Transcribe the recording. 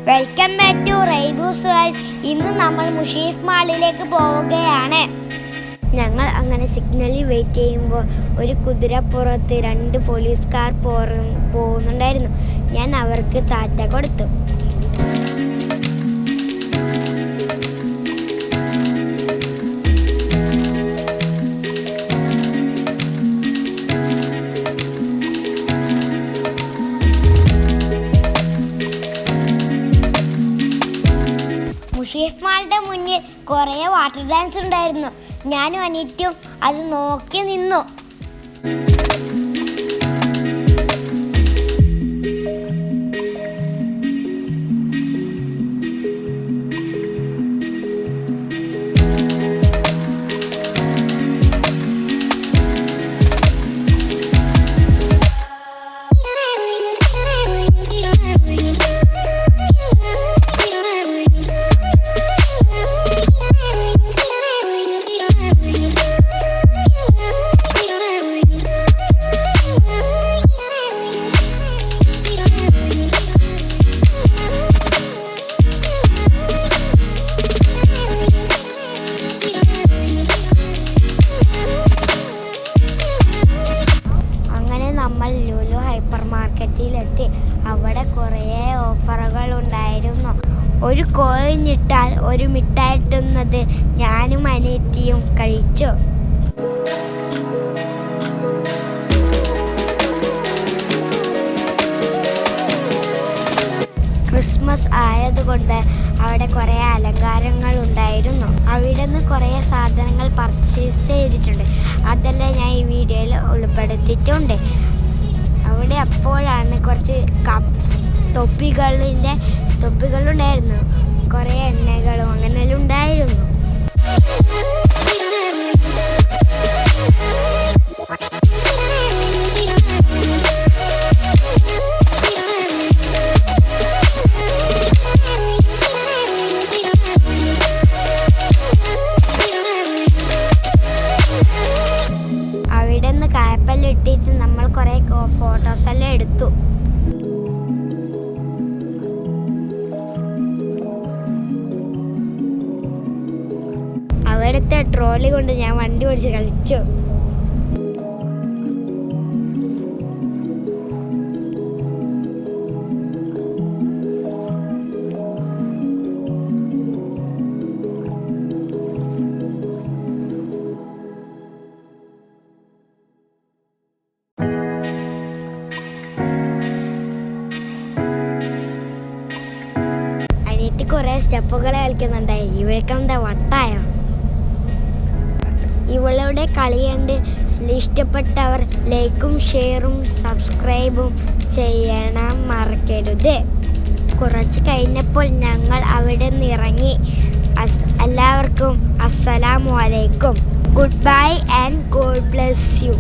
Welcome back to റൈബൂസ് world. ഇന്ന് നമ്മൾ മുഷീഫ് മാളിലേക്ക് പോവുകയാണ്. ഞങ്ങൾ അങ്ങനെ സിഗ്നലിൽ വെയിറ്റ് ചെയ്യുമ്പോൾ ഒരു കുതിരപ്പുറത്ത് 2 പോലീസുകാർ പോകുന്നുണ്ടായിരുന്നു. ഞാൻ അവർക്ക് ടാറ്റ കൊടുത്തു. മുഷീഫ് മാളിൻ്റെ മുന്നിൽ കുറേ വാട്ടർ ഡാൻസ് ഉണ്ടായിരുന്നു. ഞാനും അനിയത്തിയും അത് നോക്കി നിന്നു. നമ്മൾ ലുലു ഹൈപ്പർ മാർക്കറ്റിലെത്തി. അവിടെ കുറേ ഓഫറുകൾ ഉണ്ടായിരുന്നു. ഒരു കോയിൻ ഇട്ടാൽ ഒരു മിഠായി കിട്ടുന്നത് ഞാനും അനിയത്തിയും കഴിച്ചു. ക്രിസ്മസ് ആയതുകൊണ്ട് അവിടെ കുറേ അലങ്കാരങ്ങൾ ഉണ്ടായിരുന്നു. അവിടെ നിന്ന് കുറേ സാധനങ്ങൾ പർച്ചേസ് ചെയ്തിട്ടുണ്ട്. അതെല്ലാം ഞാൻ ഈ വീഡിയോയിൽ ഉൾപ്പെടുത്തിയിട്ടുണ്ട്. അവിടെ അപ്പോഴാണ് കുറച്ച് തൊപ്പികളുണ്ടായിരുന്നു. കുറേ എണ്ണകളും അങ്ങനെയെല്ലാം ഉണ്ടായിരുന്നു. അവിടെ നിന്ന് കായപ്പല്ലിട്ടിട്ട് നമ്മൾ കുറേ ഫോട്ടോസെല്ലാം എടുത്തു. അവിടുത്തെ ട്രോളി കൊണ്ട് ഞാൻ വണ്ടി ഓടിച്ച് കളിച്ചു. കുറേ സ്റ്റെപ്പുകൾ കളിക്കുന്നുണ്ടായി. ഇവൾക്കെന്താ വട്ടായോ? ഇവളുടെ കളിയുണ്ട്. ഇഷ്ടപ്പെട്ടവർ ലൈക്കും ഷെയറും സബ്സ്ക്രൈബും ചെയ്യണം മറക്കരുത്. കുറച്ച് കഴിഞ്ഞപ്പോൾ ഞങ്ങൾ അവിടെ നിന്ന് ഇറങ്ങി. എല്ലാവർക്കും അസ്സലാമു അലൈക്കും. Good bye and God bless you.